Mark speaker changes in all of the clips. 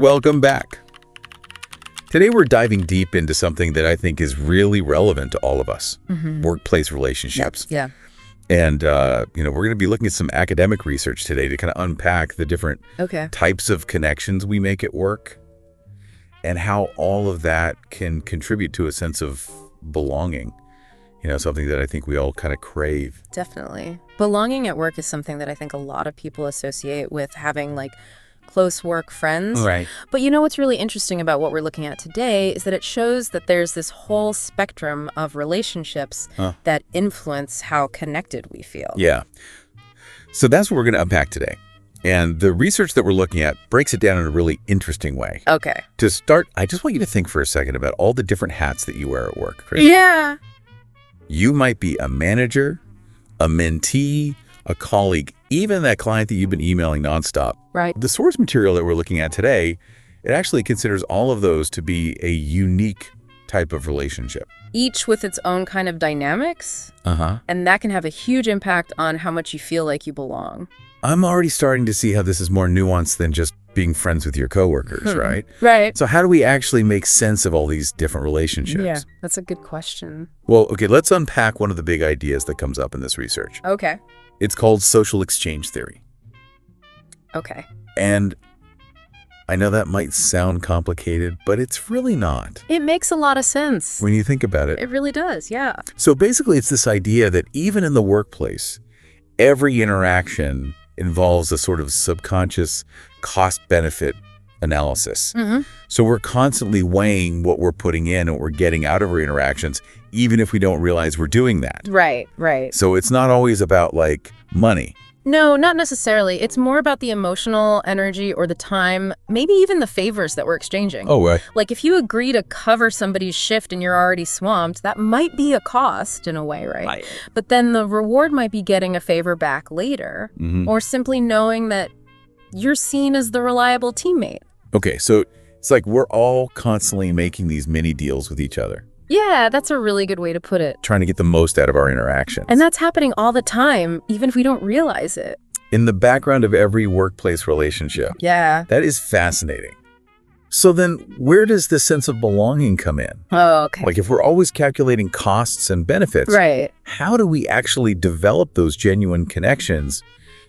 Speaker 1: Welcome back. Today we're diving deep into something that I think is really relevant to all of us, workplace relationships.
Speaker 2: Yeah.
Speaker 1: And, we're going to be looking at some academic research today to kind of unpack the different types of connections we make at work and how all of that can contribute to a sense of belonging, something that I think we all kind of crave.
Speaker 2: Definitely. Belonging at work is something that I think a lot of people associate with having close work friends.
Speaker 1: Right.
Speaker 2: But what's really interesting about what we're looking at today is that it shows that there's this whole spectrum of relationships that influence how connected we feel.
Speaker 1: Yeah. So that's what we're going to unpack today. And the research that we're looking at breaks it down in a really interesting way.
Speaker 2: Okay.
Speaker 1: To start, I just want you to think for a second about all the different hats that you wear at work, Chris.
Speaker 2: Yeah.
Speaker 1: You might be a manager, a mentee, a colleague, even that client that you've been emailing nonstop.
Speaker 2: Right.
Speaker 1: The source material that we're looking at today, it actually considers all of those to be a unique type of relationship.
Speaker 2: Each with its own kind of dynamics. And that can have a huge impact on how much you feel like you belong.
Speaker 1: I'm already starting to see how this is more nuanced than just being friends with your coworkers, right?
Speaker 2: Right.
Speaker 1: So how do we actually make sense of all these different relationships?
Speaker 2: Yeah, that's a good question.
Speaker 1: Well, okay, let's unpack one of the big ideas that comes up in this research.
Speaker 2: Okay.
Speaker 1: It's called social exchange theory.
Speaker 2: Okay.
Speaker 1: And I know that might sound complicated, but it's really not.
Speaker 2: It makes a lot of sense.
Speaker 1: When you think about it.
Speaker 2: It really does, yeah.
Speaker 1: So basically, it's this idea that even in the workplace, every interaction involves a sort of subconscious cost-benefit analysis. So we're constantly weighing what we're putting in and what we're getting out of our interactions, even if we don't realize we're doing that.
Speaker 2: Right, right.
Speaker 1: So it's not always about money.
Speaker 2: No, not necessarily. It's more about the emotional energy or the time, maybe even the favors that we're exchanging.
Speaker 1: Oh, right.
Speaker 2: If you agree to cover somebody's shift and you're already swamped, that might be a cost in a way, right? But then the reward might be getting a favor back later, or simply knowing that you're seen as the reliable teammate.
Speaker 1: Okay, so it's we're all constantly making these mini deals with each other.
Speaker 2: Yeah, that's a really good way to put it.
Speaker 1: Trying to get the most out of our interactions.
Speaker 2: And that's happening all the time, even if we don't realize it.
Speaker 1: In the background of every workplace relationship.
Speaker 2: Yeah.
Speaker 1: That is fascinating. So then where does this sense of belonging come in?
Speaker 2: Oh, okay.
Speaker 1: If we're always calculating costs and benefits,
Speaker 2: right,
Speaker 1: how do we actually develop those genuine connections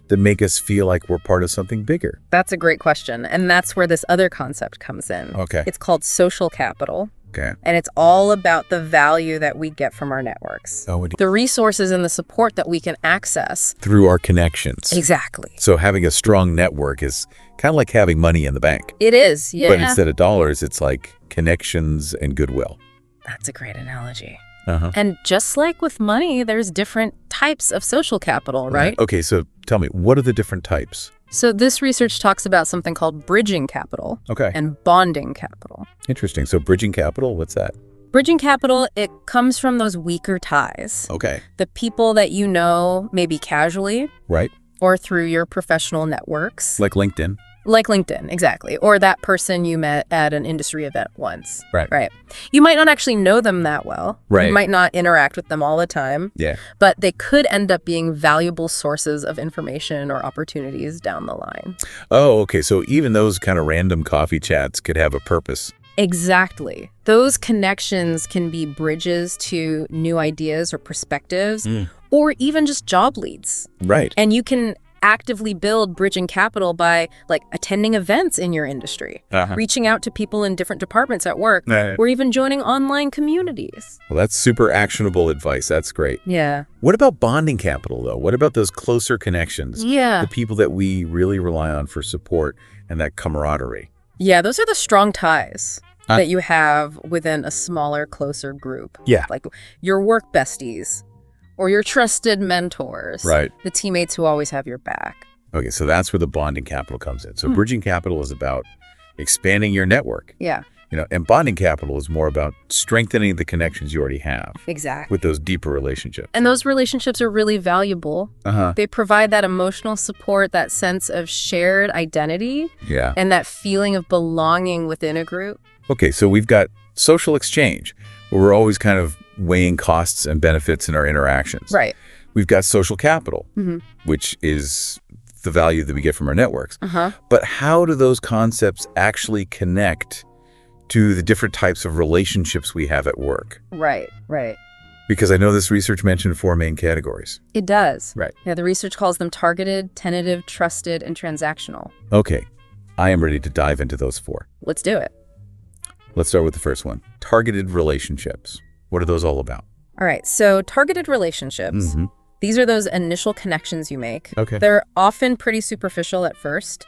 Speaker 1: that make us feel like we're part of something bigger?
Speaker 2: That's a great question. And that's where this other concept comes in.
Speaker 1: Okay.
Speaker 2: It's called social capital.
Speaker 1: Okay.
Speaker 2: And it's all about the value that we get from our networks. The resources and the support that we can access.
Speaker 1: Through our connections.
Speaker 2: Exactly.
Speaker 1: So having a strong network is kind of like having money in the bank.
Speaker 2: It is, yeah.
Speaker 1: But instead of dollars, it's like connections and goodwill.
Speaker 2: That's a great analogy. And just like with money, there's different types of social capital, right?
Speaker 1: Okay, so tell me, what are the different types?
Speaker 2: So this research talks about something called bridging capital and bonding capital.
Speaker 1: Interesting. So bridging capital, what's that?
Speaker 2: Bridging capital, it comes from those weaker ties.
Speaker 1: Okay.
Speaker 2: The people that you know maybe casually.
Speaker 1: Right.
Speaker 2: Or through your professional networks.
Speaker 1: Like LinkedIn.
Speaker 2: Like LinkedIn, exactly. Or that person you met at an industry event once.
Speaker 1: Right.
Speaker 2: You might not actually know them that well.
Speaker 1: Right.
Speaker 2: You might not interact with them all the time.
Speaker 1: Yeah.
Speaker 2: But they could end up being valuable sources of information or opportunities down the line.
Speaker 1: Oh, okay. So even those kind of random coffee chats could have a purpose.
Speaker 2: Exactly. Those connections can be bridges to new ideas or perspectives, or even just job leads.
Speaker 1: Right.
Speaker 2: And you can actively build bridging capital by attending events in your industry, reaching out to people in different departments at work, or even joining online communities.
Speaker 1: Well, that's super actionable advice. That's great.
Speaker 2: Yeah.
Speaker 1: What about bonding capital, though? What about those closer connections?
Speaker 2: Yeah.
Speaker 1: The people that we really rely on for support and that camaraderie.
Speaker 2: Yeah, those are the strong ties that you have within a smaller, closer group.
Speaker 1: Yeah.
Speaker 2: Like your work besties. Or your trusted mentors.
Speaker 1: Right.
Speaker 2: The teammates who always have your back.
Speaker 1: Okay, so that's where the bonding capital comes in. So bridging capital is about expanding your network.
Speaker 2: Yeah.
Speaker 1: And bonding capital is more about strengthening the connections you already have.
Speaker 2: Exactly.
Speaker 1: With those deeper relationships.
Speaker 2: And those relationships are really valuable. They provide that emotional support, that sense of shared identity.
Speaker 1: Yeah.
Speaker 2: And that feeling of belonging within a group.
Speaker 1: Okay, so we've got social exchange, where we're always kind of weighing costs and benefits in our interactions.
Speaker 2: Right.
Speaker 1: We've got social capital, which is the value that we get from our networks. But how do those concepts actually connect to the different types of relationships we have at work?
Speaker 2: Right.
Speaker 1: Because I know this research mentioned 4 main categories.
Speaker 2: It does.
Speaker 1: Right.
Speaker 2: Yeah, the research calls them targeted, tentative, trusted, and transactional.
Speaker 1: Okay. I am ready to dive into those 4.
Speaker 2: Let's do it.
Speaker 1: Let's start with the first one. Targeted relationships. What are those all about?
Speaker 2: All right. So targeted relationships, these are those initial connections you make.
Speaker 1: Okay.
Speaker 2: They're often pretty superficial at first.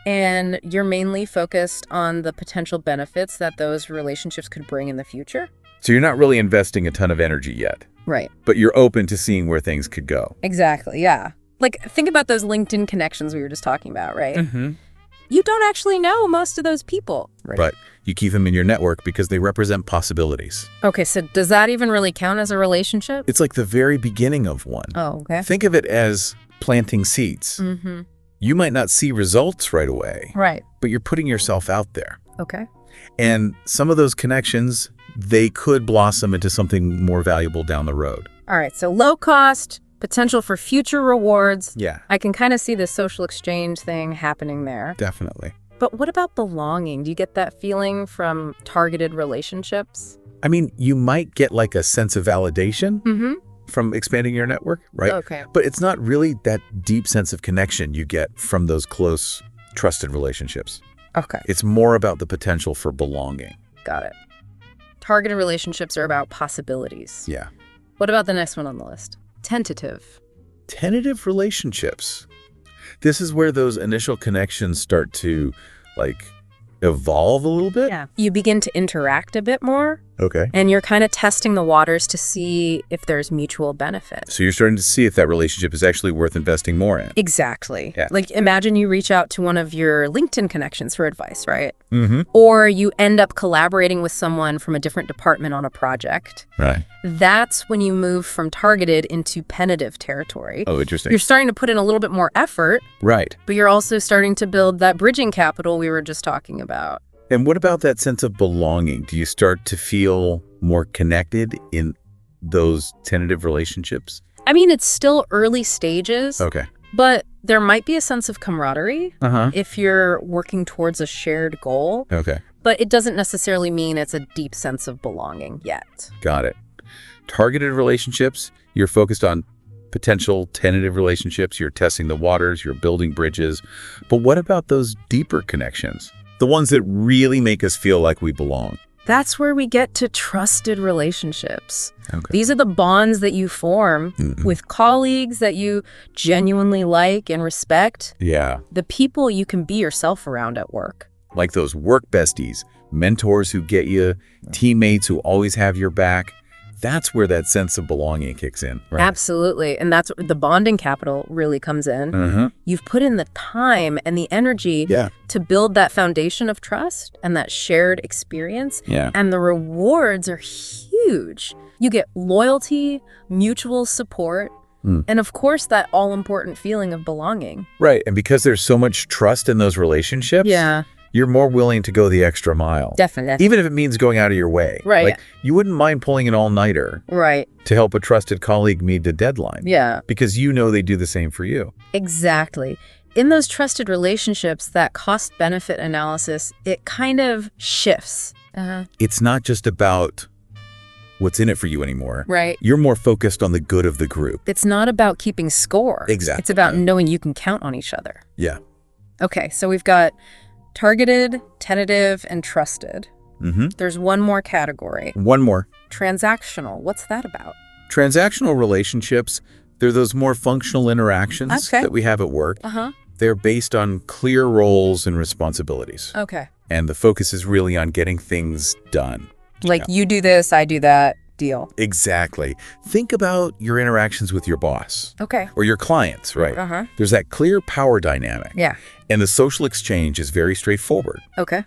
Speaker 2: And you're mainly focused on the potential benefits that those relationships could bring in the future.
Speaker 1: So you're not really investing a ton of energy yet.
Speaker 2: Right.
Speaker 1: But you're open to seeing where things could go.
Speaker 2: Exactly, yeah. Like, think about those LinkedIn connections we were just talking about, right? You don't actually know most of those people.
Speaker 1: Right. But you keep them in your network because they represent possibilities.
Speaker 2: Okay, so does that even really count as a relationship?
Speaker 1: It's like the very beginning of one.
Speaker 2: Oh, okay.
Speaker 1: Think of it as planting seeds. You might not see results right away.
Speaker 2: Right.
Speaker 1: But you're putting yourself out there.
Speaker 2: Okay.
Speaker 1: And some of those connections, they could blossom into something more valuable down the road.
Speaker 2: All right, so low cost, potential for future rewards.
Speaker 1: Yeah.
Speaker 2: I can kind of see the social exchange thing happening there.
Speaker 1: Definitely.
Speaker 2: But what about belonging? Do you get that feeling from targeted relationships?
Speaker 1: I mean, you might get like a sense of validation from expanding your network, right?
Speaker 2: Okay.
Speaker 1: But it's not really that deep sense of connection you get from those close, trusted relationships.
Speaker 2: Okay.
Speaker 1: It's more about the potential for belonging.
Speaker 2: Got it. Targeted relationships are about possibilities.
Speaker 1: Yeah.
Speaker 2: What about the next one on the list? Tentative.
Speaker 1: Tentative relationships. This is where those initial connections start to, like, evolve a little bit.
Speaker 2: Yeah. You begin to interact a bit more.
Speaker 1: Okay.
Speaker 2: And you're kind of testing the waters to see if there's mutual benefit.
Speaker 1: So you're starting to see if that relationship is actually worth investing more in.
Speaker 2: Exactly.
Speaker 1: Yeah.
Speaker 2: Like, imagine you reach out to one of your LinkedIn connections for advice, right? Or you end up collaborating with someone from a different department on a project.
Speaker 1: Right.
Speaker 2: That's when you move from targeted into penetrative territory.
Speaker 1: Oh, interesting.
Speaker 2: You're starting to put in a little bit more effort,
Speaker 1: Right.
Speaker 2: but you're also starting to build that bridging capital we were just talking about.
Speaker 1: And what about that sense of belonging? Do you start to feel more connected in those tentative relationships?
Speaker 2: I mean, it's still early stages.
Speaker 1: Okay.
Speaker 2: But there might be a sense of camaraderie if you're working towards a shared goal.
Speaker 1: Okay.
Speaker 2: But it doesn't necessarily mean it's a deep sense of belonging yet.
Speaker 1: Got it. Targeted relationships, you're focused on potential tentative relationships. You're testing the waters. You're building bridges. But what about those deeper connections? The ones that really make us feel like we belong?
Speaker 2: That's where we get to trusted relationships.
Speaker 1: Okay.
Speaker 2: These are the bonds that you form with colleagues that you genuinely like and respect.
Speaker 1: Yeah.
Speaker 2: The people you can be yourself around at work.
Speaker 1: Like those work besties, mentors who get you, teammates who always have your back. That's where that sense of belonging kicks in, right?
Speaker 2: Absolutely. And that's where the bonding capital really comes in. You've put in the time and the energy to build that foundation of trust and that shared experience.
Speaker 1: Yeah.
Speaker 2: And the rewards are huge. You get loyalty, mutual support, and of course, that all-important feeling of belonging.
Speaker 1: Right. And because there's so much trust in those relationships, you're more willing to go the extra mile.
Speaker 2: Definitely.
Speaker 1: Even if it means going out of your way.
Speaker 2: Right.
Speaker 1: Like, you wouldn't mind pulling an all-nighter
Speaker 2: Right.
Speaker 1: to help a trusted colleague meet a deadline.
Speaker 2: Yeah.
Speaker 1: Because you know they do the same for you.
Speaker 2: Exactly. In those trusted relationships, that cost-benefit analysis, it kind of shifts.
Speaker 1: It's not just about what's in it for you anymore.
Speaker 2: Right.
Speaker 1: You're more focused on the good of the group.
Speaker 2: It's not about keeping score.
Speaker 1: Exactly.
Speaker 2: It's about knowing you can count on each other.
Speaker 1: Yeah.
Speaker 2: Okay, so we've got targeted, tentative, and trusted. There's one more category.
Speaker 1: One more.
Speaker 2: Transactional. What's that about?
Speaker 1: Transactional relationships, they're those more functional interactions that we have at work. They're based on clear roles and responsibilities.
Speaker 2: Okay.
Speaker 1: And the focus is really on getting things done.
Speaker 2: Like you do this, I do that, deal.
Speaker 1: Exactly. Think about your interactions with your boss.
Speaker 2: Okay.
Speaker 1: Or your clients, right? There's that clear power dynamic.
Speaker 2: Yeah.
Speaker 1: And the social exchange is very straightforward.
Speaker 2: Okay.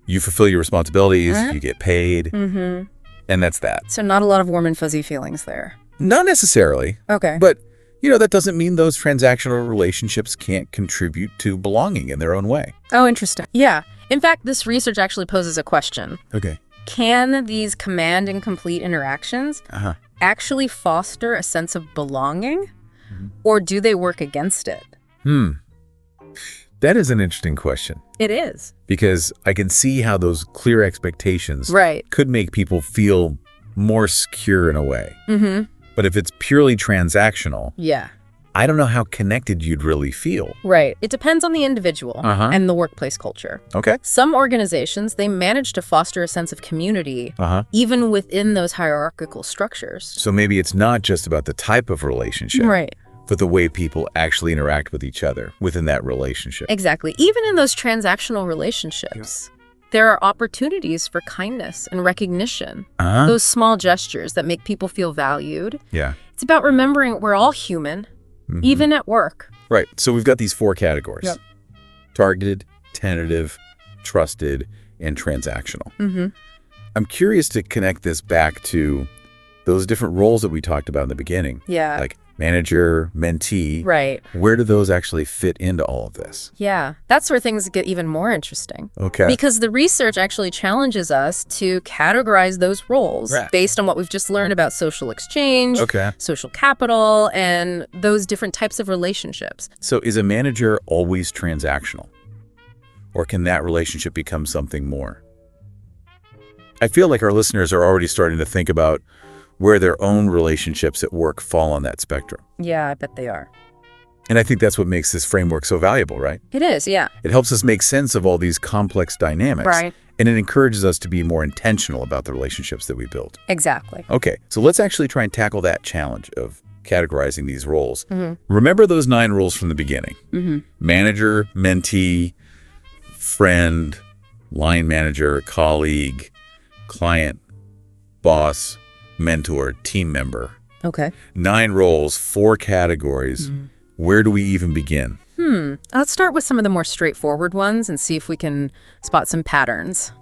Speaker 1: You fulfill your responsibilities, you get paid, and that's that.
Speaker 2: So not a lot of warm and fuzzy feelings there.
Speaker 1: Not necessarily.
Speaker 2: Okay.
Speaker 1: But, you know, that doesn't mean those transactional relationships can't contribute to belonging in their own way.
Speaker 2: Oh, interesting. Yeah. In fact, this research actually poses a question.
Speaker 1: Okay.
Speaker 2: Can these command and complete interactions actually foster a sense of belonging, or do they work against it?
Speaker 1: That is an interesting question.
Speaker 2: It is.
Speaker 1: Because I can see how those clear expectations could make people feel more secure in a way. But if it's purely transactional, I don't know how connected you'd really feel.
Speaker 2: Right. It depends on the individual and the workplace culture.
Speaker 1: Okay.
Speaker 2: Some organizations, they manage to foster a sense of community even within those hierarchical structures.
Speaker 1: So maybe it's not just about the type of relationship. But the way people actually interact with each other within that relationship.
Speaker 2: Exactly. Even in those transactional relationships, there are opportunities for kindness and recognition. Those small gestures that make people feel valued. It's about remembering we're all human, even at work.
Speaker 1: Right. So we've got these 4 categories. Targeted, tentative, trusted, and transactional. I'm curious to connect this back to those different roles that we talked about in the beginning. Like manager, mentee. Where do those actually fit into all of this?
Speaker 2: That's where things get even more interesting. Because the research actually challenges us to categorize those roles based on what we've just learned about social exchange, social capital, and those different types of relationships.
Speaker 1: So is a manager always transactional? Or can that relationship become something more? I feel like our listeners are already starting to think about where their own relationships at work fall on that spectrum.
Speaker 2: I bet they are.
Speaker 1: And I think that's what makes this framework so valuable, right?
Speaker 2: It is,
Speaker 1: It helps us make sense of all these complex dynamics. And it encourages us to be more intentional about the relationships that we build.
Speaker 2: Exactly.
Speaker 1: Okay, so let's actually try and tackle that challenge of categorizing these roles. Remember those 9 rules from the beginning. Manager, mentee, friend, line manager, colleague, client, boss, mentor, team member. 9 roles, 4 categories. Where do we even begin?
Speaker 2: Let's start with some of the more straightforward ones and see if we can spot some patterns.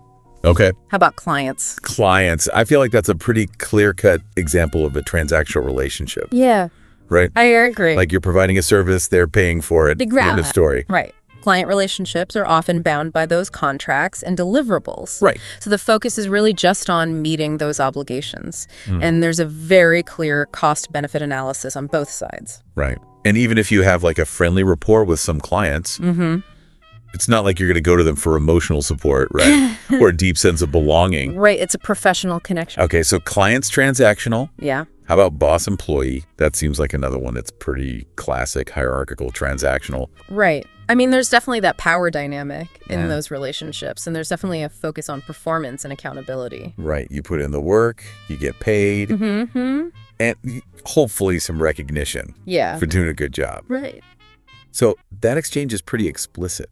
Speaker 1: Okay.
Speaker 2: How about clients?
Speaker 1: Clients. I feel like that's a pretty clear-cut example of a transactional relationship. Right?
Speaker 2: I agree.
Speaker 1: Like you're providing a service, they're paying for it. End of story.
Speaker 2: Client relationships are often bound by those contracts and deliverables. So the focus is really just on meeting those obligations. And there's a very clear cost-benefit analysis on both sides.
Speaker 1: And even if you have like a friendly rapport with some clients, it's not like you're going to go to them for emotional support, right? Or a deep sense of belonging.
Speaker 2: It's a professional connection.
Speaker 1: Okay, so clients transactional. How about boss employee? That seems like another one that's pretty classic, hierarchical, transactional.
Speaker 2: I mean, there's definitely that power dynamic in those relationships, and there's definitely a focus on performance and accountability.
Speaker 1: You put in the work, you get paid, and hopefully some recognition for doing a good job. So that exchange is pretty explicit.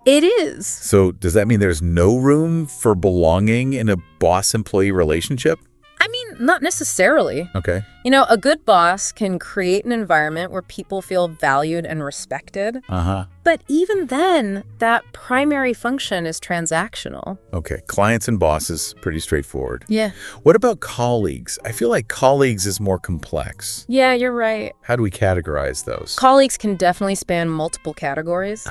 Speaker 2: It is.
Speaker 1: So does that mean there's no room for belonging in a boss-employee relationship?
Speaker 2: I mean, not necessarily.
Speaker 1: Okay.
Speaker 2: You know, a good boss can create an environment where people feel valued and respected. But even then, that primary function is transactional.
Speaker 1: Okay. Clients and bosses, pretty straightforward.
Speaker 2: Yeah.
Speaker 1: What about colleagues? I feel like colleagues is more complex.
Speaker 2: Yeah, you're right.
Speaker 1: How do we categorize those?
Speaker 2: Colleagues can definitely span multiple categories.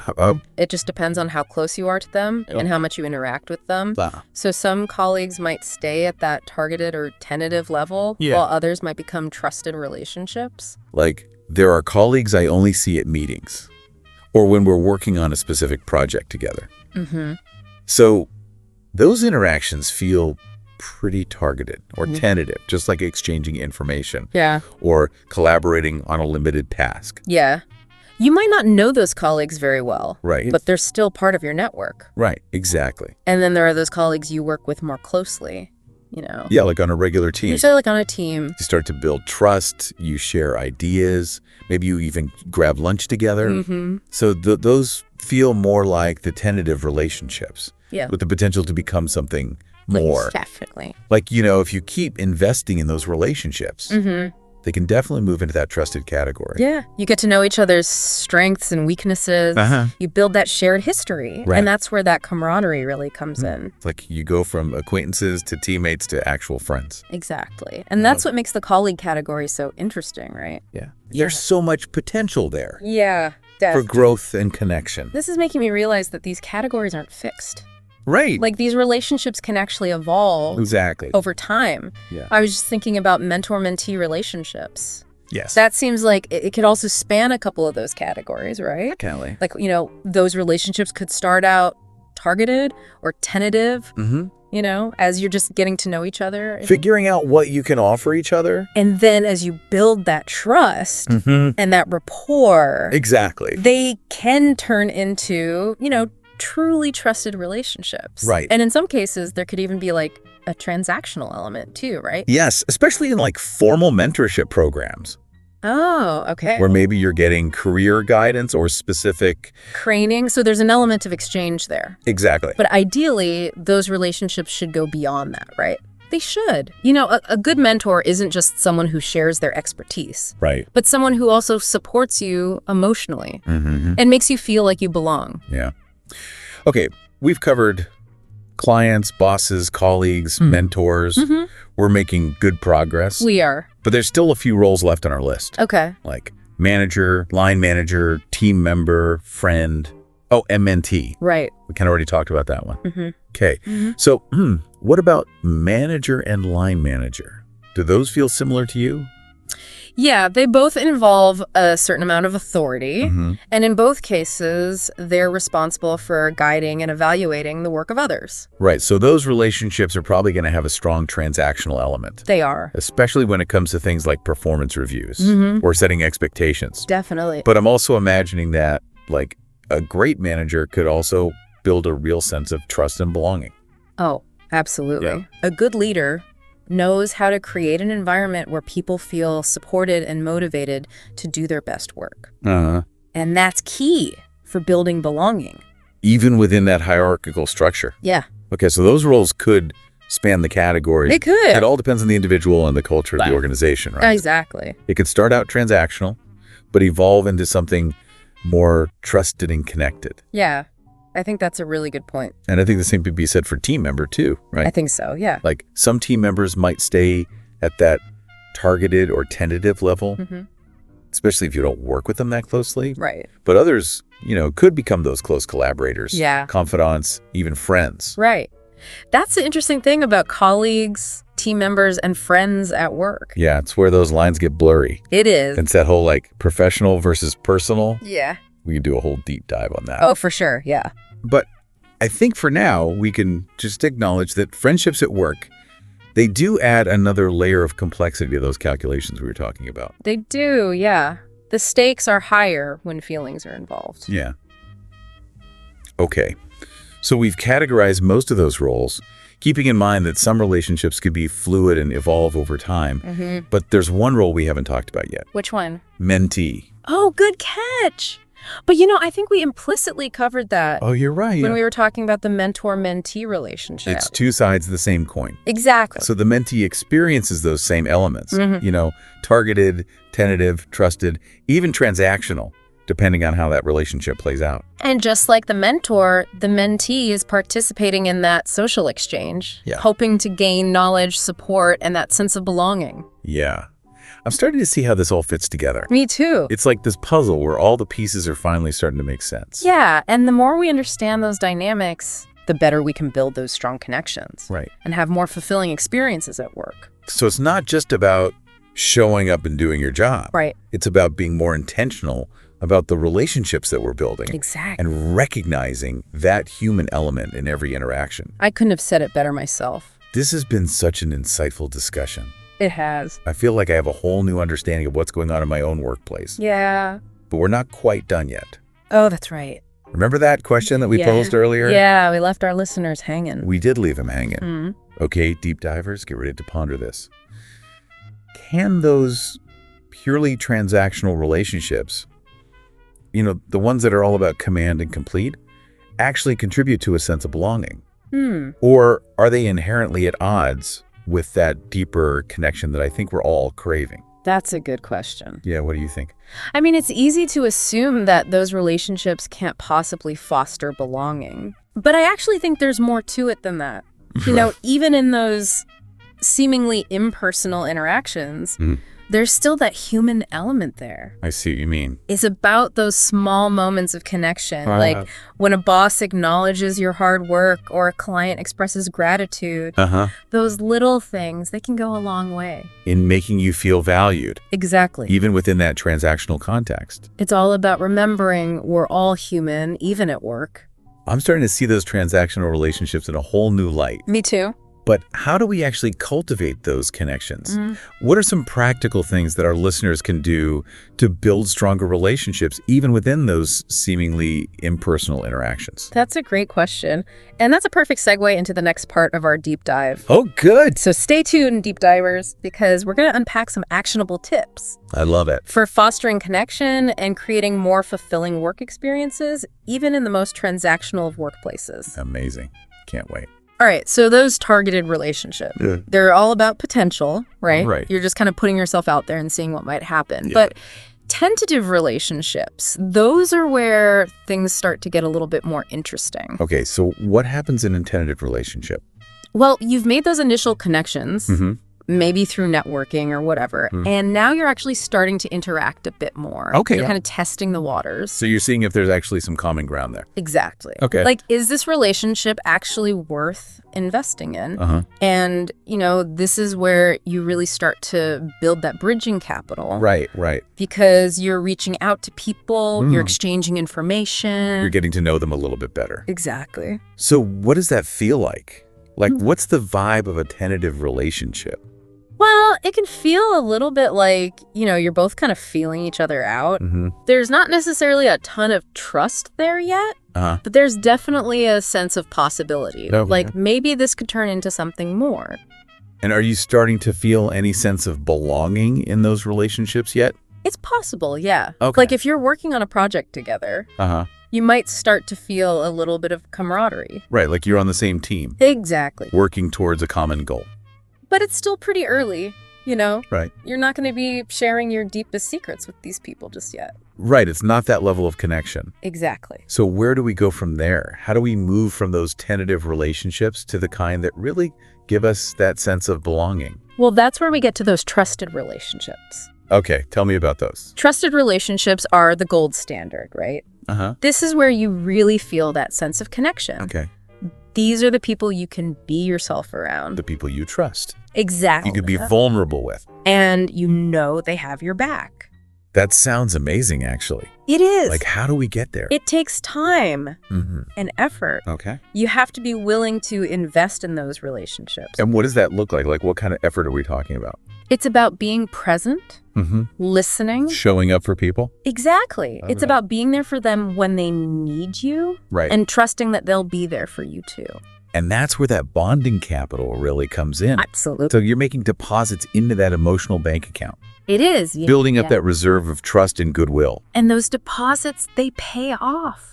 Speaker 2: It just depends on how close you are to them and how much you interact with them. So some colleagues might stay at that targeted or tentative level, while others might become trusted relationships.
Speaker 1: Like, there are colleagues I only see at meetings or when we're working on a specific project together. So those interactions feel pretty targeted or tentative, just like exchanging information or collaborating on a limited task.
Speaker 2: You might not know those colleagues very well, but they're still part of your network.
Speaker 1: Exactly.
Speaker 2: And then there are those colleagues you work with more closely. You know.
Speaker 1: Yeah, like on a regular team.
Speaker 2: Usually like on a team.
Speaker 1: You start to build trust, you share ideas, maybe you even grab lunch together. So those feel more like the tentative relationships with the potential to become something more.
Speaker 2: Definitely.
Speaker 1: Like, you know, if you keep investing in those relationships, they can definitely move into that trusted category.
Speaker 2: You get to know each other's strengths and weaknesses. You build that shared history. And that's where that camaraderie really comes in.
Speaker 1: It's like you go from acquaintances to teammates to actual friends.
Speaker 2: Exactly. And that's what makes the colleague category so interesting, right?
Speaker 1: There's so much potential there.
Speaker 2: For
Speaker 1: growth and connection.
Speaker 2: This is making me realize that these categories aren't fixed.
Speaker 1: Right.
Speaker 2: Like these relationships can actually evolve
Speaker 1: exactly
Speaker 2: over time.
Speaker 1: Yeah.
Speaker 2: I was just thinking about mentor-mentee relationships.
Speaker 1: Yes.
Speaker 2: That seems like it could also span a couple of those categories, right?
Speaker 1: Definitely.
Speaker 2: Like, those relationships could start out targeted or tentative, as you're just getting to know each other.
Speaker 1: Figuring out what you can offer each other.
Speaker 2: And then as you build that trust and that rapport.
Speaker 1: Exactly.
Speaker 2: They can turn into, truly trusted relationships.
Speaker 1: Right.
Speaker 2: And in some cases, there could even be like a transactional element too, right?
Speaker 1: Yes, especially in like formal mentorship programs.
Speaker 2: Oh, okay.
Speaker 1: Where maybe you're getting career guidance or specific
Speaker 2: training. So there's an element of exchange there.
Speaker 1: Exactly.
Speaker 2: But ideally, those relationships should go beyond that, right? They should. A good mentor isn't just someone who shares their expertise.
Speaker 1: Right.
Speaker 2: But someone who also supports you emotionally and makes you feel like you belong.
Speaker 1: Yeah. Okay, we've covered clients, bosses, colleagues, mentors. We're making good progress.
Speaker 2: We are.
Speaker 1: But there's still a few roles left on our list.
Speaker 2: Okay.
Speaker 1: Like manager, line manager, team member, friend. Oh, and mentee.
Speaker 2: Right.
Speaker 1: We kind of already talked about that one. Okay. So what about manager and line manager? Do those feel similar to you?
Speaker 2: Yeah, they both involve a certain amount of authority. And in both cases, they're responsible for guiding and evaluating the work of others.
Speaker 1: Right. So those relationships are probably going to have a strong transactional element.
Speaker 2: They are.
Speaker 1: Especially when it comes to things like performance reviews or setting expectations.
Speaker 2: Definitely.
Speaker 1: But I'm also imagining that like a great manager could also build a real sense of trust and belonging.
Speaker 2: Oh, absolutely.
Speaker 1: Yeah.
Speaker 2: A good leader knows how to create an environment where people feel supported and motivated to do their best work. And that's key for building belonging.
Speaker 1: Even within that hierarchical structure.
Speaker 2: Yeah.
Speaker 1: Okay, so those roles could span the categories.
Speaker 2: They could.
Speaker 1: It all depends on the individual and the culture of the organization, right?
Speaker 2: Exactly.
Speaker 1: It could start out transactional, but evolve into something more trusted and connected.
Speaker 2: Yeah. I think that's a really good point.
Speaker 1: And I think the same could be said for team member too, right?
Speaker 2: I think so, yeah.
Speaker 1: Like some team members might stay at that targeted or tentative level, especially if you don't work with them that closely.
Speaker 2: Right.
Speaker 1: But others, could become those close collaborators, confidants, even friends.
Speaker 2: Right. That's the interesting thing about colleagues, team members, and friends at work.
Speaker 1: Yeah, it's where those lines get blurry.
Speaker 2: It is.
Speaker 1: It's that whole like professional versus personal.
Speaker 2: Yeah.
Speaker 1: We can do a whole deep dive on that.
Speaker 2: Oh, for sure. Yeah.
Speaker 1: But I think for now, we can just acknowledge that friendships at work, they do add another layer of complexity to those calculations we were talking about.
Speaker 2: They do, yeah. The stakes are higher when feelings are involved.
Speaker 1: Yeah. Okay. So we've categorized most of those roles, keeping in mind that some relationships could be fluid and evolve over time. But there's one role we haven't talked about yet.
Speaker 2: Which one?
Speaker 1: Mentee.
Speaker 2: Oh, good catch. But, I think we implicitly covered that.
Speaker 1: Oh, you're right.
Speaker 2: When we were talking about the mentor-mentee relationship.
Speaker 1: It's two sides of the same coin.
Speaker 2: Exactly.
Speaker 1: So the mentee experiences those same elements, targeted, tentative, trusted, even transactional, depending on how that relationship plays out.
Speaker 2: And just like the mentor, the mentee is participating in that social exchange, hoping to gain knowledge, support, and that sense of belonging.
Speaker 1: Yeah. I'm starting to see how this all fits together.
Speaker 2: Me too.
Speaker 1: It's like this puzzle where all the pieces are finally starting to make sense.
Speaker 2: Yeah, and the more we understand those dynamics, the better we can build those strong connections.
Speaker 1: Right.
Speaker 2: And have more fulfilling experiences at work.
Speaker 1: So it's not just about showing up and doing your job.
Speaker 2: Right.
Speaker 1: It's about being more intentional about the relationships that we're building.
Speaker 2: Exactly.
Speaker 1: And recognizing that human element in every interaction.
Speaker 2: I couldn't have said it better myself.
Speaker 1: This has been such an insightful discussion.
Speaker 2: It has.
Speaker 1: I feel like I have a whole new understanding of what's going on in my own workplace.
Speaker 2: Yeah.
Speaker 1: But we're not quite done yet.
Speaker 2: Oh, that's right.
Speaker 1: Remember that question that we posed earlier?
Speaker 2: Yeah, we left our listeners hanging.
Speaker 1: We did leave them hanging. Okay, deep divers, get ready to ponder this. Can those purely transactional relationships, the ones that are all about command and complete, actually contribute to a sense of belonging? Or are they inherently at odds with that deeper connection that I think we're all craving?
Speaker 2: That's a good question.
Speaker 1: Yeah, what do you think?
Speaker 2: I mean, it's easy to assume that those relationships can't possibly foster belonging. But I actually think there's more to it than that. Even in those seemingly impersonal interactions, there's still that human element there.
Speaker 1: I see what you mean.
Speaker 2: It's about those small moments of connection, like when a boss acknowledges your hard work or a client expresses gratitude. Those little things, they can go a long way.
Speaker 1: In making you feel valued.
Speaker 2: Exactly.
Speaker 1: Even within that transactional context.
Speaker 2: It's all about remembering we're all human, even at work.
Speaker 1: I'm starting to see those transactional relationships in a whole new light.
Speaker 2: Me too.
Speaker 1: But how do we actually cultivate those connections? What are some practical things that our listeners can do to build stronger relationships, even within those seemingly impersonal interactions?
Speaker 2: That's a great question. And that's a perfect segue into the next part of our deep dive.
Speaker 1: Oh, good.
Speaker 2: So stay tuned, deep divers, because we're going to unpack some actionable tips.
Speaker 1: I love it.
Speaker 2: For fostering connection and creating more fulfilling work experiences, even in the most transactional of workplaces.
Speaker 1: Amazing. Can't wait.
Speaker 2: All right, so those targeted relationships, they're all about potential, right?
Speaker 1: Right.
Speaker 2: You're just kind of putting yourself out there and seeing what might happen. But tentative relationships, those are where things start to get a little bit more interesting.
Speaker 1: Okay, so what happens in a tentative relationship?
Speaker 2: Well, you've made those initial connections, maybe through networking or whatever, and now you're actually starting to interact a bit more.
Speaker 1: Okay.
Speaker 2: You're kind of testing the waters.
Speaker 1: So you're seeing if there's actually some common ground there.
Speaker 2: Exactly.
Speaker 1: Okay.
Speaker 2: Like, is this relationship actually worth investing in? And, you know, this is where you really start to build that bridging capital.
Speaker 1: Right.
Speaker 2: Because you're reaching out to people, you're exchanging information.
Speaker 1: You're getting to know them a little bit better.
Speaker 2: Exactly.
Speaker 1: So what does that feel like? Like, what's the vibe of a tentative relationship?
Speaker 2: Well, it can feel a little bit like, you know, you're both kind of feeling each other out. There's not necessarily a ton of trust there yet, but there's definitely a sense of possibility.
Speaker 1: Okay.
Speaker 2: Like, maybe this could turn into something more.
Speaker 1: And are you starting to feel any sense of belonging in those relationships yet?
Speaker 2: It's possible, yeah.
Speaker 1: Okay.
Speaker 2: Like, if you're working on a project together, you might start to feel a little bit of camaraderie.
Speaker 1: Right, like you're on the same team.
Speaker 2: Exactly.
Speaker 1: Working towards a common goal.
Speaker 2: But it's still pretty early, you know?
Speaker 1: Right.
Speaker 2: You're not going to be sharing your deepest secrets with these people just yet.
Speaker 1: Right, it's not that level of connection.
Speaker 2: Exactly.
Speaker 1: So where do we go from there? How do we move from those tentative relationships to the kind that really give us that sense of belonging?
Speaker 2: Well, that's where we get to those trusted relationships.
Speaker 1: Okay, tell me about those.
Speaker 2: Trusted relationships are the gold standard, right? This is where you really feel that sense of connection.
Speaker 1: Okay.
Speaker 2: These are the people you can be yourself around.
Speaker 1: The people you trust.
Speaker 2: Exactly.
Speaker 1: You could be vulnerable with.
Speaker 2: And you know they have your back.
Speaker 1: That sounds amazing, actually.
Speaker 2: It is.
Speaker 1: Like, how do we get there?
Speaker 2: It takes time and effort.
Speaker 1: Okay.
Speaker 2: You have to be willing to invest in those relationships.
Speaker 1: And what does that look like? Like, what kind of effort are we talking about?
Speaker 2: It's about being present, listening.
Speaker 1: Showing up for people?
Speaker 2: Exactly. It's about being there for them when they need you.
Speaker 1: Right.
Speaker 2: And trusting that they'll be there for you too.
Speaker 1: And that's where that bonding capital really comes in.
Speaker 2: Absolutely.
Speaker 1: So you're making deposits into that emotional bank account.
Speaker 2: It is.
Speaker 1: Building up that reserve of trust and goodwill.
Speaker 2: And those deposits, they pay off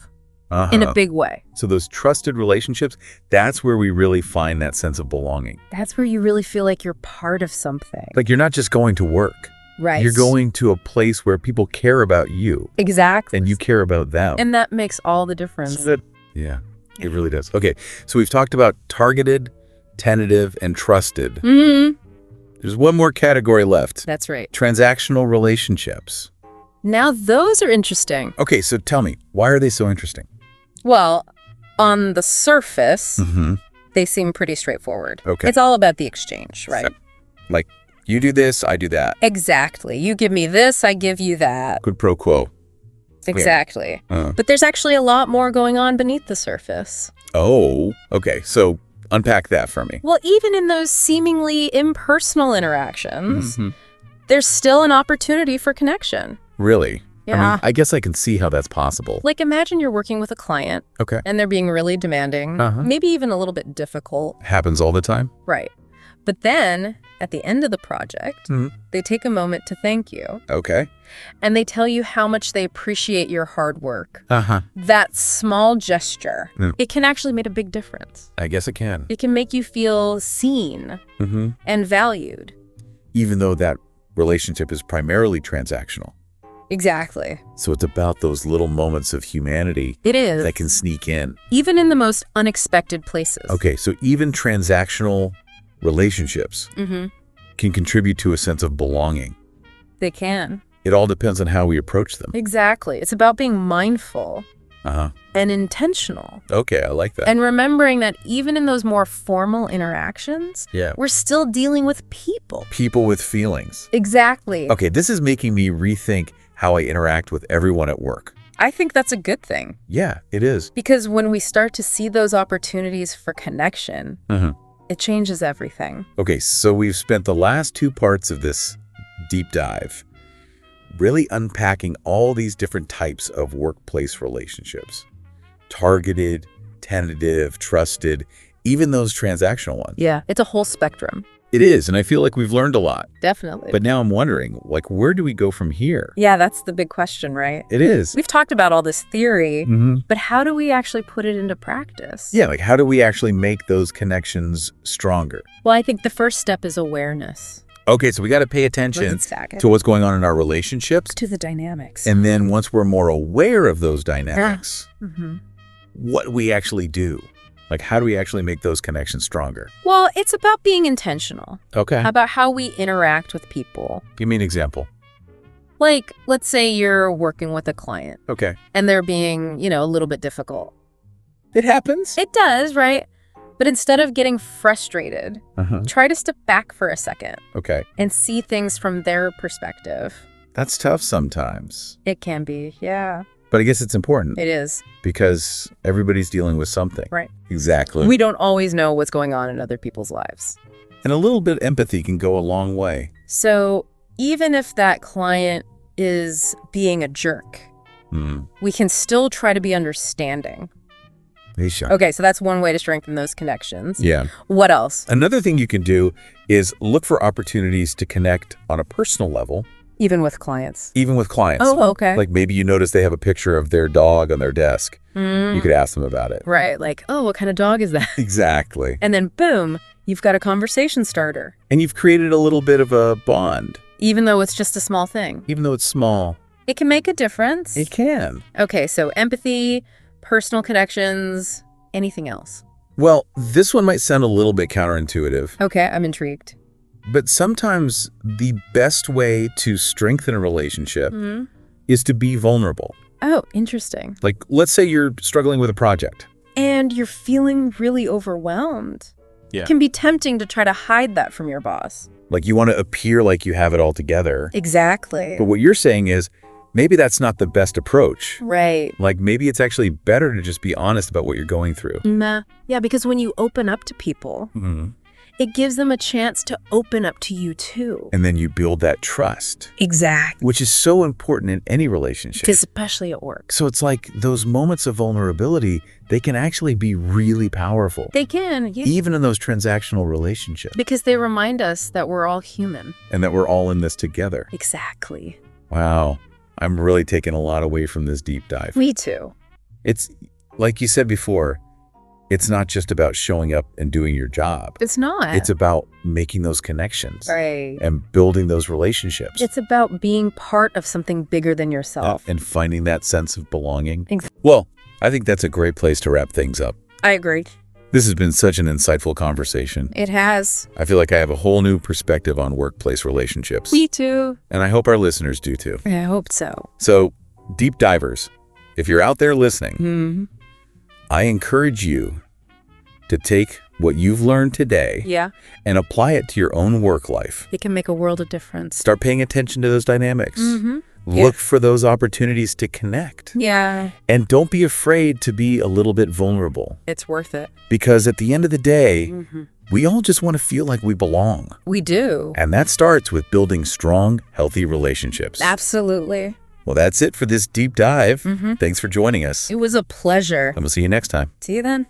Speaker 2: in a big way.
Speaker 1: So those trusted relationships, that's where we really find that sense of belonging.
Speaker 2: That's where you really feel like you're part of something.
Speaker 1: Like you're not just going to work.
Speaker 2: Right.
Speaker 1: You're going to a place where people care about you.
Speaker 2: Exactly.
Speaker 1: And you care about them.
Speaker 2: And that makes all the difference.
Speaker 1: Yeah, it really does. Okay, so we've talked about targeted, tentative, and trusted. There's one more category left.
Speaker 2: That's right.
Speaker 1: Transactional relationships.
Speaker 2: Now, those are interesting.
Speaker 1: Okay, so tell me, why are they so interesting?
Speaker 2: Well, on the surface, they seem pretty straightforward.
Speaker 1: Okay.
Speaker 2: It's all about the exchange, right?
Speaker 1: Like, you do this, I do that.
Speaker 2: Exactly. You give me this, I give you that.
Speaker 1: Quid pro quo.
Speaker 2: Exactly. But there's actually a lot more going on beneath the surface.
Speaker 1: Oh, okay. So unpack that for me.
Speaker 2: Well, even in those seemingly impersonal interactions, there's still an opportunity for connection.
Speaker 1: Really?
Speaker 2: Yeah.
Speaker 1: I mean, I guess I can see how that's possible.
Speaker 2: Like, imagine you're working with a client.
Speaker 1: Okay.
Speaker 2: And they're being really demanding, maybe even a little bit difficult.
Speaker 1: Happens all the time?
Speaker 2: Right. But then, at the end of the project, they take a moment to thank you.
Speaker 1: Okay.
Speaker 2: And they tell you how much they appreciate your hard work. That small gesture, it can actually make a big difference.
Speaker 1: I guess it can.
Speaker 2: It can make you feel seen and valued.
Speaker 1: Even though that relationship is primarily transactional.
Speaker 2: Exactly.
Speaker 1: So it's about those little moments of humanity.
Speaker 2: It is.
Speaker 1: That can sneak in.
Speaker 2: Even in the most unexpected places.
Speaker 1: Okay, so even transactional relationships can contribute to a sense of belonging.
Speaker 2: They can.
Speaker 1: It all depends on how we approach them.
Speaker 2: Exactly. It's about being mindful and intentional.
Speaker 1: Okay, I like that.
Speaker 2: And remembering that even in those more formal interactions, we're still dealing with people.
Speaker 1: People with feelings.
Speaker 2: Exactly.
Speaker 1: Okay, this is making me rethink how I interact with everyone at work.
Speaker 2: I think that's a good thing.
Speaker 1: Yeah, it is.
Speaker 2: Because when we start to see those opportunities for connection, it changes everything.
Speaker 1: Okay, so we've spent the last 2 parts of this deep dive really unpacking all these different types of workplace relationships. Targeted, tentative, trusted, even those transactional ones.
Speaker 2: Yeah, it's a whole spectrum.
Speaker 1: It is, and I feel like we've learned a lot.
Speaker 2: Definitely.
Speaker 1: But now I'm wondering, where do we go from here?
Speaker 2: Yeah, that's the big question, right?
Speaker 1: It is.
Speaker 2: We've talked about all this theory, but how do we actually put it into practice?
Speaker 1: Yeah, how do we actually make those connections stronger?
Speaker 2: Well, I think the first step is awareness.
Speaker 1: Okay, so we got to pay attention to what's going on in our relationships.
Speaker 2: To the dynamics.
Speaker 1: And then once we're more aware of those dynamics, what we actually do. How do we actually make those connections stronger?
Speaker 2: Well, it's about being intentional.
Speaker 1: Okay.
Speaker 2: About how we interact with people.
Speaker 1: Give me an example.
Speaker 2: Let's say you're working with a client.
Speaker 1: Okay.
Speaker 2: And they're being, a little bit difficult.
Speaker 1: It happens.
Speaker 2: It does, right? But instead of getting frustrated, try to step back for a second.
Speaker 1: Okay.
Speaker 2: And see things from their perspective.
Speaker 1: That's tough sometimes.
Speaker 2: It can be, yeah.
Speaker 1: But I guess it's important.
Speaker 2: It is.
Speaker 1: Because everybody's dealing with something.
Speaker 2: Right.
Speaker 1: Exactly.
Speaker 2: We don't always know what's going on in other people's lives.
Speaker 1: And a little bit of empathy can go a long way.
Speaker 2: So even if that client is being a jerk, we can still try to be understanding. Okay, so that's one way to strengthen those connections.
Speaker 1: Yeah.
Speaker 2: What else?
Speaker 1: Another thing you can do is look for opportunities to connect on a personal level.
Speaker 2: Even with clients?
Speaker 1: Even with clients.
Speaker 2: Oh, okay.
Speaker 1: Maybe you notice they have a picture of their dog on their desk. You could ask them about it.
Speaker 2: Right, what kind of dog is that?
Speaker 1: Exactly.
Speaker 2: And then boom, you've got a conversation starter.
Speaker 1: And you've created a little bit of a bond.
Speaker 2: Even though it's just a small thing.
Speaker 1: Even though it's small.
Speaker 2: It can make a difference.
Speaker 1: It can.
Speaker 2: Okay, so empathy, personal connections, anything else?
Speaker 1: Well, this one might sound a little bit counterintuitive.
Speaker 2: Okay, I'm intrigued.
Speaker 1: But sometimes the best way to strengthen a relationship is to be vulnerable.
Speaker 2: Oh, interesting.
Speaker 1: Let's say you're struggling with a project.
Speaker 2: And you're feeling really overwhelmed.
Speaker 1: Yeah.
Speaker 2: It can be tempting to try to hide that from your boss.
Speaker 1: You want to appear like you have it all together.
Speaker 2: Exactly.
Speaker 1: But what you're saying is, maybe that's not the best approach.
Speaker 2: Right.
Speaker 1: Maybe it's actually better to just be honest about what you're going through.
Speaker 2: Yeah, because when you open up to people, it gives them a chance to open up to you too.
Speaker 1: And then you build that trust.
Speaker 2: Exactly.
Speaker 1: Which is so important in any relationship.
Speaker 2: Especially at work.
Speaker 1: So it's those moments of vulnerability, they can actually be really powerful.
Speaker 2: They can. Yeah.
Speaker 1: Even in those transactional relationships.
Speaker 2: Because they remind us that we're all human.
Speaker 1: And that we're all in this together.
Speaker 2: Exactly.
Speaker 1: Wow. I'm really taking a lot away from this deep dive.
Speaker 2: Me too.
Speaker 1: It's, like you said before, it's not just about showing up and doing your job.
Speaker 2: It's not.
Speaker 1: It's about making those connections.
Speaker 2: Right.
Speaker 1: And building those relationships.
Speaker 2: It's about being part of something bigger than yourself.
Speaker 1: And finding that sense of belonging. Well, I think that's a great place to wrap things up.
Speaker 2: I agree.
Speaker 1: This has been such an insightful conversation.
Speaker 2: It has.
Speaker 1: I feel like I have a whole new perspective on workplace relationships.
Speaker 2: Me too.
Speaker 1: And I hope our listeners do too.
Speaker 2: I hope so.
Speaker 1: So, deep divers, if you're out there listening, I encourage you to take what you've learned today and apply it to your own work life.
Speaker 2: It can make a world of difference.
Speaker 1: Start paying attention to those dynamics. Look for those opportunities to connect.
Speaker 2: Yeah.
Speaker 1: And don't be afraid to be a little bit vulnerable.
Speaker 2: It's worth it.
Speaker 1: Because at the end of the day, we all just want to feel like we belong.
Speaker 2: We do.
Speaker 1: And that starts with building strong, healthy relationships.
Speaker 2: Absolutely.
Speaker 1: Well, that's it for this deep dive. Thanks for joining us.
Speaker 2: It was a pleasure.
Speaker 1: And we'll see you next time.
Speaker 2: See you then.